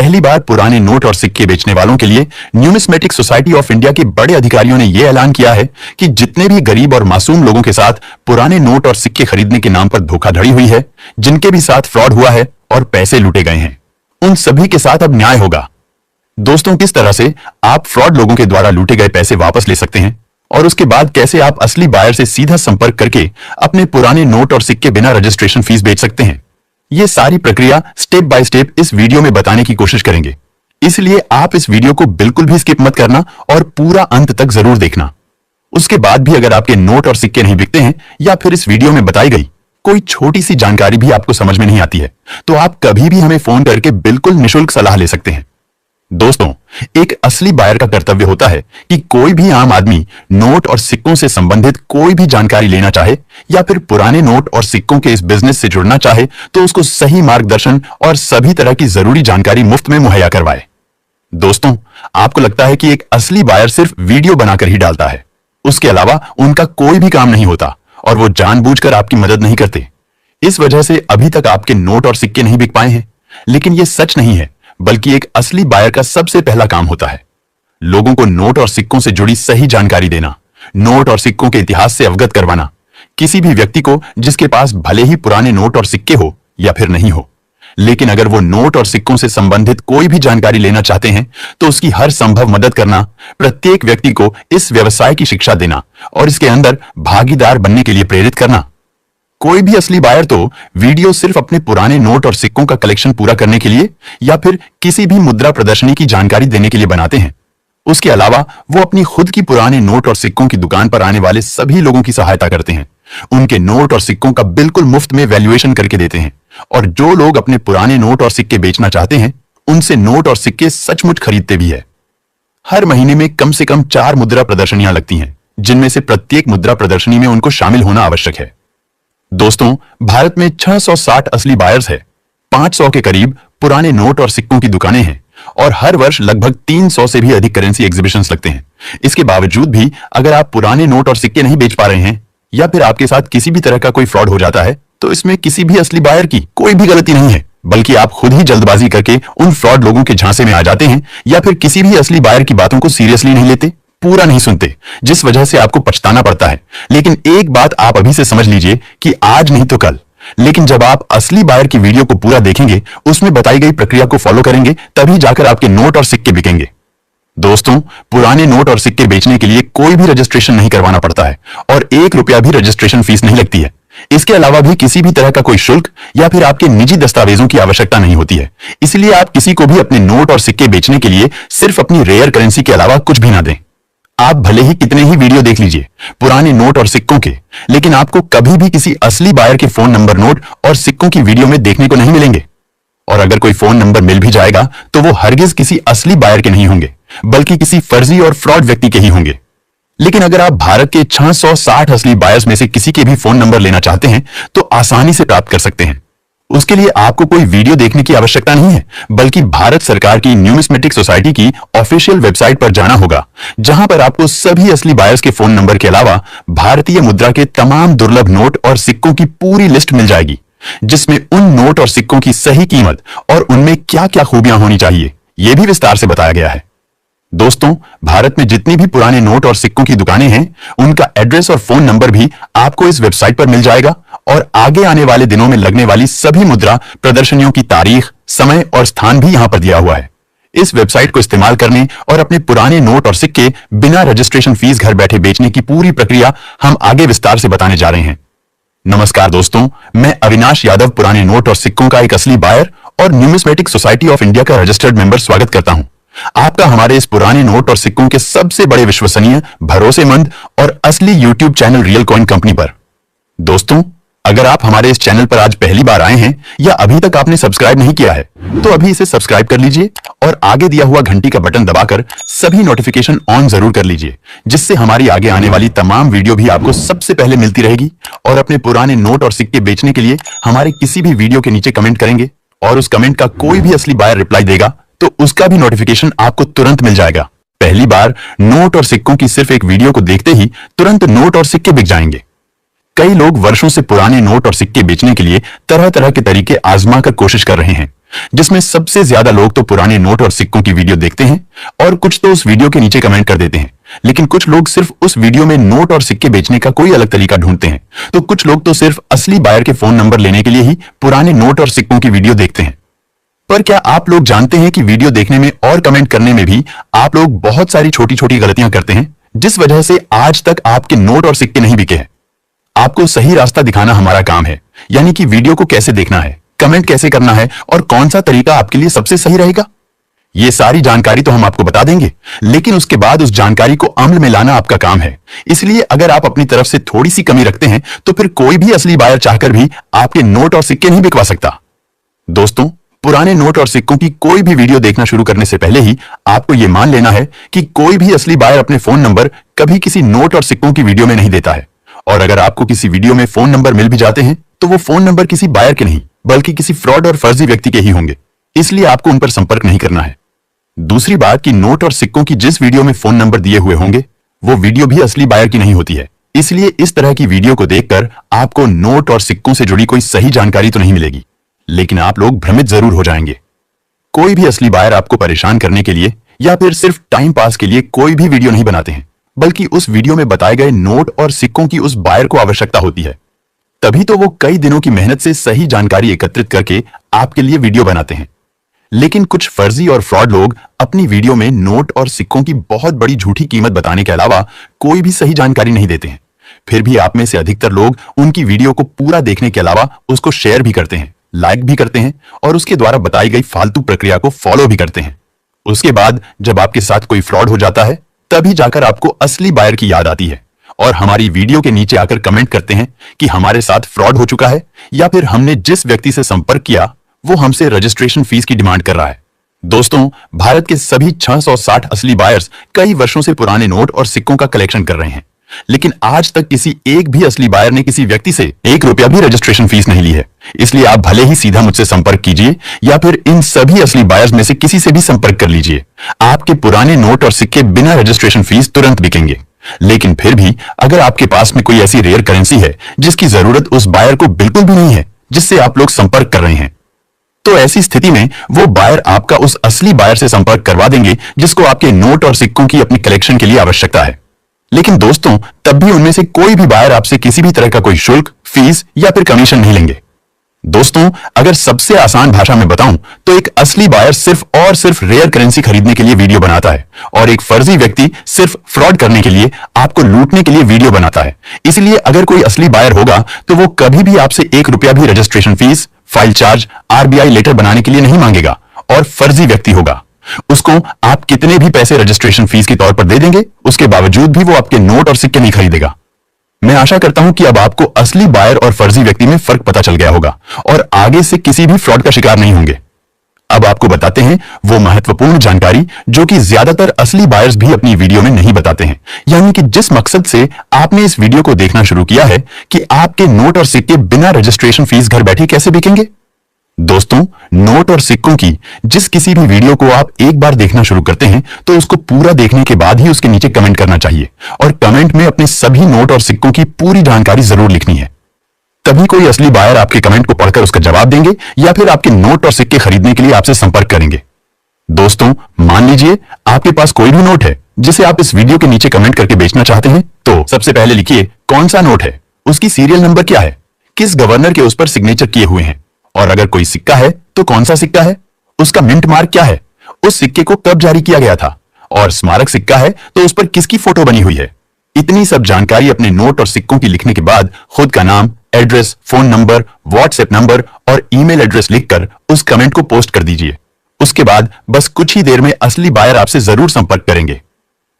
पहली बार पुराने नोट और सिक्के बेचने वालों के लिए न्यूमिस्मेटिक सोसाइटी ऑफ इंडिया के बड़े अधिकारियों ने यह ऐलान किया है कि जितने भी गरीब और मासूम लोगों के साथ पुराने नोट और सिक्के खरीदने के नाम पर धोखाधड़ी हुई है, जिनके भी साथ फ्रॉड हुआ है और पैसे लूटे गए हैं, उन सभी के साथ अब न्याय होगा। दोस्तों, किस तरह से आप फ्रॉड लोगों के द्वारा लूटे गए पैसे वापस ले सकते हैं और उसके बाद कैसे आप असली बायर से सीधा संपर्क करके अपने पुराने नोट और सिक्के बिना रजिस्ट्रेशन फीस बेच सकते हैं, ये सारी प्रक्रिया स्टेप बाय स्टेप इस वीडियो में बताने की कोशिश करेंगे। इसलिए आप इस वीडियो को बिल्कुल भी स्किप मत करना और पूरा अंत तक जरूर देखना। उसके बाद भी अगर आपके नोट और सिक्के नहीं बिकते हैं या फिर इस वीडियो में बताई गई कोई छोटी सी जानकारी भी आपको समझ में नहीं आती है, तो आप कभी भी हमें फोन करके बिल्कुल निशुल्क सलाह ले सकते हैं। दोस्तों, एक असली बायर का कर्तव्य होता है कि कोई भी आम आदमी नोट और सिक्कों से संबंधित कोई भी जानकारी लेना चाहे या फिर पुराने नोट और सिक्कों के इस बिजनेस से जुड़ना चाहे तो उसको सही मार्गदर्शन और सभी तरह की जरूरी जानकारी मुफ्त में मुहैया करवाए। दोस्तों, आपको लगता है कि एक असली बायर सिर्फ वीडियो बनाकर ही डालता है, उसके अलावा उनका कोई भी काम नहीं होता और वो जानबूझकर आपकी मदद नहीं करते। इस वजह से अभी तक आपके नोट और सिक्के नहीं बिक पाए हैं। लेकिन यह सच नहीं है, बल्कि एक असली बायर का सबसे पहला काम होता है लोगों को नोट और सिक्कों से जुड़ी सही जानकारी देना, नोट और सिक्कों के इतिहास से अवगत करवाना। किसी भी व्यक्ति को जिसके पास भले ही पुराने नोट और सिक्के हो या फिर नहीं हो, लेकिन अगर वो नोट और सिक्कों से संबंधित कोई भी जानकारी लेना चाहते हैं तो उसकी हर संभव मदद करना, प्रत्येक व्यक्ति को इस व्यवसाय की शिक्षा देना और इसके अंदर भागीदार बनने के लिए प्रेरित करना। कोई भी असली बायर तो वीडियो सिर्फ अपने पुराने नोट और सिक्कों का कलेक्शन पूरा करने के लिए या फिर किसी भी मुद्रा प्रदर्शनी की जानकारी देने के लिए बनाते हैं। उसके अलावा वो अपनी खुद की पुराने नोट और सिक्कों की दुकान पर आने वाले सभी लोगों की सहायता करते हैं, उनके नोट और सिक्कों का बिल्कुल मुफ्त में वैल्यूएशन करके देते हैं और जो लोग अपने पुराने नोट और सिक्के बेचना चाहते हैं उनसे नोट और सिक्के सचमुच खरीदते भी है। हर महीने में कम से कम 4 मुद्रा प्रदर्शनियां लगती हैं, जिनमें से प्रत्येक मुद्रा प्रदर्शनी में उनको शामिल होना आवश्यक है। दोस्तों, भारत में 660 असली बायर्स है, 500 के करीब पुराने नोट और सिक्कों की दुकानें हैं और हर वर्ष लगभग 300 से भी अधिक करेंसी एग्जीबिशंस लगते हैं। इसके बावजूद भी अगर आप पुराने नोट और सिक्के नहीं बेच पा रहे हैं या फिर आपके साथ किसी भी तरह का कोई फ्रॉड हो जाता है, तो इसमें किसी भी असली बायर की कोई भी गलती नहीं है, बल्कि आप खुद ही जल्दबाजी करके उन फ्रॉड लोगों के झांसे में आ जाते हैं या फिर किसी भी असली बायर की बातों को सीरियसली नहीं लेते, पूरा नहीं सुनते, जिस वजह से आपको पछताना पड़ता है। लेकिन एक बात आप अभी से समझ लीजिए कि आज नहीं तो कल, लेकिन जब आप असली बायर की वीडियो को पूरा देखेंगे, उसमें बताई गई प्रक्रिया को फॉलो करेंगे, तभी जाकर आपके नोट और सिक्के बिकेंगे। दोस्तों, पुराने नोट और सिक्के बेचने के लिए कोई भी रजिस्ट्रेशन नहीं करवाना पड़ता है और 1 रुपया भी रजिस्ट्रेशन फीस नहीं लगती है। इसके अलावा भी किसी भी तरह का कोई शुल्क या फिर आपके निजी दस्तावेजों की आवश्यकता नहीं होती है। इसलिए आप किसी को भी अपने नोट और सिक्के बेचने के लिए सिर्फ अपनी रेयर करेंसी के अलावा कुछ भी ना दें। आप भले ही कितने ही वीडियो देख लीजिए पुराने नोट और सिक्कों के, लेकिन आपको कभी भी किसी असली बायर के फोन नंबर नोट और सिक्कों की वीडियो में देखने को नहीं मिलेंगे। और अगर कोई फोन नंबर मिल भी जाएगा तो वो हरगिज किसी असली बायर के नहीं होंगे, बल्कि किसी फर्जी और फ्रॉड व्यक्ति के ही होंगे। लेकिन अगर आप भारत के 660 असली बायर्स में से किसी के भी फोन नंबर लेना चाहते हैं तो आसानी से प्राप्त कर सकते हैं। उसके लिए आपको कोई वीडियो देखने की आवश्यकता नहीं है, बल्कि भारत सरकार की न्यूमिस्मेटिक सोसाइटी की ऑफिशियल वेबसाइट पर जाना होगा, जहां पर आपको सभी असली बायर्स के फोन नंबर के अलावा भारतीय मुद्रा के तमाम दुर्लभ नोट और सिक्कों की पूरी लिस्ट मिल जाएगी, जिसमें उन नोट और सिक्कों की सही कीमत और उनमें क्या क्या खूबियां होनी चाहिए, यह भी विस्तार से बताया गया है। दोस्तों, भारत में जितनी भी पुराने नोट और सिक्कों की दुकानें हैं, उनका एड्रेस और फोन नंबर भी आपको इस वेबसाइट पर मिल जाएगा और आगे आने वाले दिनों में लगने वाली सभी मुद्रा प्रदर्शनियों की तारीख, समय और स्थान भी यहां पर दिया हुआ है। इस वेबसाइट को इस्तेमाल करने और अपने पुराने नोट और सिक्के बिना रजिस्ट्रेशन फीस घर बैठे बेचने की पूरी प्रक्रिया हम आगे विस्तार से बताने जा रहे हैं। नमस्कार दोस्तों, मैं अविनाश यादव पुराने नोट और सिक्कों का एक असली बायर और न्यूमिस्मेटिक सोसाइटी ऑफ इंडिया का रजिस्टर्ड मेंबर स्वागत करता हूं आपका हमारे इस पुराने नोट और सिक्कों के सबसे बड़े विश्वसनीय, भरोसेमंद और असली YouTube channel real coin company पर। दोस्तों, अगर आप हमारे इस चैनल पर आज पहली बार आए हैं या अभी तक आपने सब्सक्राइब नहीं किया है, तो अभी इसे सब्सक्राइब कर लीजिए और आगे दिया हुआ घंटी का बटन दबाकर सभी नोटिफिकेशन ऑन जरूर कर लीजिए, जिससे हमारी आगे आने वाली तमाम वीडियो भी आपको सबसे पहले मिलती रहेगी। और अपने पुराने नोट और सिक्के बेचने के लिए हमारे किसी भी वीडियो के नीचे कमेंट करेंगे और उस कमेंट का कोई भी असली बायर रिप्लाई देगा तो उसका भी नोटिफिकेशन आपको तुरंत मिल जाएगा। पहली बार नोट और सिक्कों की सिर्फ एक वीडियो को देखते ही तुरंत नोट और सिक्के बिक जाएंगे। कई लोग वर्षों से पुराने नोट और सिक्के बेचने के लिए तरह तरह के तरीके आजमा कर कोशिश कर रहे हैं, जिसमें सबसे ज्यादा लोग तो पुराने नोट और सिक्कों की वीडियो देखते हैं और कुछ तो उस वीडियो के नीचे कमेंट कर देते हैं। लेकिन कुछ लोग सिर्फ उस वीडियो में नोट और सिक्के बेचने का कोई अलग तरीका ढूंढते हैं, तो कुछ लोग तो सिर्फ असली बायर के फोन नंबर लेने के लिए ही पुराने नोट और सिक्कों की वीडियो देखते हैं। पर क्या आप लोग जानते हैं कि वीडियो देखने में और कमेंट करने में भी आप लोग बहुत सारी छोटी छोटी गलतियां करते हैं, जिस वजह से आज तक आपके नोट और सिक्के नहीं बिके हैं। आपको सही रास्ता दिखाना हमारा काम है, यानी कि वीडियो को कैसे देखना है, कमेंट कैसे करना है और कौन सा तरीका आपके लिए सबसे सही रहेगा। ये सारी जानकारी तो हम आपको बता देंगे, लेकिन उसके बाद उस जानकारी को अमल में लाना आपका काम है। इसलिए अगर आप अपनी तरफ से थोड़ी सी कमी रखते हैं तो फिर कोई भी असली बायर चाहकर भी आपके नोट और सिक्के नहीं बिकवा सकता। दोस्तों, पुराने नोट और सिक्कों की कोई भी वीडियो देखना शुरू करने से पहले ही आपको यह मान लेना है कि कोई भी असली बायर अपने फोन नंबर कभी किसी नोट और सिक्कों की वीडियो में नहीं देता है। और अगर आपको किसी वीडियो में फोन नंबर मिल भी जाते हैं तो वो फोन नंबर किसी बायर के नहीं बल्कि किसी फ्रॉड और फर्जी व्यक्ति के ही होंगे, इसलिए आपको उन पर संपर्क नहीं करना है। दूसरी बात कि नोट और सिक्कों की जिस वीडियो में फोन नंबर दिए हुए होंगे वो वीडियो भी असली बायर की नहीं होती है, इसलिए इस तरह की वीडियो को देखकर आपको नोट और सिक्कों से जुड़ी कोई सही जानकारी तो नहीं मिलेगी, लेकिन आप लोग भ्रमित जरूर हो जाएंगे। कोई भी असली बायर आपको परेशान करने के लिए या फिर सिर्फ टाइम पास के लिए कोई भी वीडियो नहीं बनाते हैं, बल्कि उस वीडियो में बताए गए नोट और सिक्कों की उस बायर को आवश्यकता होती है। तभी तो वो कई दिनों की मेहनत से सही जानकारी एकत्रित करके आपके लिए वीडियो बनाते हैं। लेकिन कुछ फर्जी और फ्रॉड लोग अपनी वीडियो में नोट और सिक्कों की बहुत बड़ी झूठी कीमत बताने के अलावा कोई भी सही जानकारी नहीं देते हैं। फिर भी आप में से अधिकतर लोग उनकी वीडियो को पूरा देखने के अलावा उसको शेयर भी करते हैं, लाइक भी करते हैं और उसके द्वारा बताई गई फालतू प्रक्रिया को फॉलो भी करते हैं। उसके बाद जब आपके साथ कोई फ्रॉड हो जाता है तभी जाकर आपको असली बायर की याद आती है और हमारी वीडियो के नीचे आकर कमेंट करते हैं कि हमारे साथ फ्रॉड हो चुका है या फिर हमने जिस व्यक्ति से संपर्क किया वो हमसे रजिस्ट्रेशन फीस की डिमांड कर रहा है। दोस्तों, भारत के सभी 660 असली बायर्स कई वर्षों से पुराने नोट और सिक्कों का कलेक्शन कर रहे हैं, लेकिन आज तक किसी एक भी असली बायर ने किसी व्यक्ति से 1 रुपया भी रजिस्ट्रेशन फीस नहीं ली है। इसलिए आप भले ही सीधा मुझसे संपर्क कीजिए या फिर इन सभी असली बायर्स में से किसी से भी संपर्क कर लीजिए, आपके पुराने नोट और सिक्के बिना रजिस्ट्रेशन फीस तुरंत बिकेंगे। लेकिन फिर भी अगर आपके पास में कोई ऐसी रेयर करेंसी है जिसकी जरूरत उस बायर को बिल्कुल भी नहीं है जिससे आप लोग संपर्क कर रहे हैं, तो ऐसी स्थिति में वो बायर आपका उस असली बायर से संपर्क करवा देंगे जिसको आपके नोट और सिक्कों की अपनी कलेक्शन के लिए आवश्यकता है। लेकिन दोस्तों, तब भी उनमें से कोई भी बायर आपसे किसी भी तरह का कोई शुल्क, फीस या फिर कमीशन नहीं लेंगे। दोस्तों, अगर सबसे आसान भाषा में बताऊं तो एक असली बायर सिर्फ और सिर्फ रेयर करेंसी खरीदने के लिए वीडियो बनाता है और एक फर्जी व्यक्ति सिर्फ फ्रॉड करने के लिए, आपको लूटने के लिए वीडियो बनाता है। इसलिए अगर कोई असली बायर होगा तो वो कभी भी आपसे 1 रुपया भी registration fees, file charge, RBI letter बनाने के लिए नहीं मांगेगा और फर्जी व्यक्ति होगा। उसको आप कितने भी पैसे रजिस्ट्रेशन फीस के तौर पर दे देंगे, उसके बावजूद भी वो आपके नोट और सिक्के नहीं खरीदेगा। मैं आशा करता हूं कि अब आपको असली बायर और फर्जी व्यक्ति में फर्क पता चल गया होगा और आगे से किसी भी फ्रॉड का शिकार नहीं होंगे। अब आपको बताते हैं वो महत्वपूर्ण जानकारी जो कि ज्यादातर असली बायर्स भी अपनी वीडियो में नहीं बताते हैं, यानी कि जिस मकसद से आपने इस वीडियो को देखना शुरू किया है कि आपके नोट और सिक्के बिना रजिस्ट्रेशन फीस घर बैठे कैसे बिकेंगे। दोस्तों, नोट और सिक्कों की जिस किसी भी वीडियो को आप एक बार देखना शुरू करते हैं तो उसको पूरा देखने के बाद ही उसके नीचे कमेंट करना चाहिए और कमेंट में अपने सभी नोट और सिक्कों की पूरी जानकारी जरूर लिखनी है। तभी कोई असली बायर आपके कमेंट को पढ़कर उसका जवाब देंगे या फिर आपके नोट और सिक्के खरीदने के लिए आपसे संपर्क करेंगे। दोस्तों, मान लीजिए आपके पास कोई भी नोट है जिसे आप इस वीडियो के नीचे कमेंट करके बेचना चाहते हैं, तो सबसे पहले लिखिए कौन सा नोट है, उसकी सीरियल नंबर क्या है, किस गवर्नर के उस पर सिग्नेचर किए हुए हैं, और अगर कोई सिक्का है तो कौन सा सिक्का है, उसका मिंट मार्क क्या है, उस सिक्के को कब जारी किया गया था, और स्मारक सिक्का है तो उस पर किसकी फोटो बनी हुई है। इतनी सब जानकारी अपने नोट और सिक्कों की लिखने के बाद खुद का नाम, address, phone number, WhatsApp number और ईमेल एड्रेस लिखकर उस कमेंट को पोस्ट कर दीजिए। उसके बाद बस कुछ ही देर में असली बायर आपसे जरूर संपर्क करेंगे।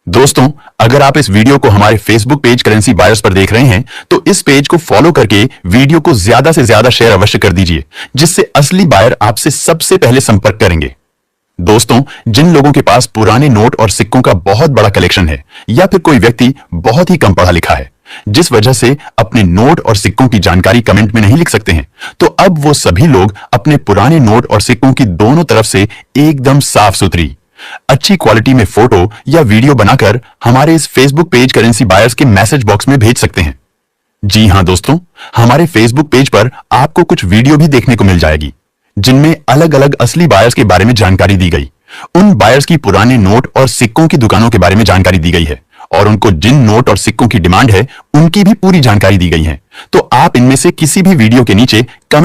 दोस्तों, अगर आप इस वीडियो को हमारे फेसबुक पेज करेंसी बायर्स पर देख रहे हैं तो इस पेज को फॉलो करके वीडियो को ज्यादा से ज्यादा शेयर अवश्य कर दीजिए, जिससे असली बायर आपसे सबसे पहले संपर्क करेंगे। दोस्तों, जिन लोगों के पास पुराने नोट और सिक्कों का बहुत बड़ा कलेक्शन है या फिर कोई व्यक्ति बहुत ही कम पढ़ा लिखा है जिस वजह से अपने नोट और सिक्कों की जानकारी कमेंट में नहीं लिख सकते हैं, तो अब वो सभी लोग अपने पुराने नोट और सिक्कों की दोनों तरफ से एकदम साफ सुथरी अच्छी क्वालिटी में फोटो या वीडियो बनाकर हमारे इस फेसबुक पेज करेंसी बायर्स के मैसेज बॉक्स में भेज सकते हैं। जी हां दोस्तों, हमारे फेसबुक पेज पर आपको कुछ वीडियो भी देखने को मिल जाएगी जिनमें अलग अलग असली बायर्स के बारे में जानकारी दी गई। उन बायर्स की पुराने नोट और सिक्कों की दुकानों के बारे में जानकारी दी गई है और उनको जिन नोट और सिक्कों की डिमांड है उनकी भी पूरी जानकारी दी गई है। तो आप इनमें से किसी भी वीडियो के नीचे कमेंट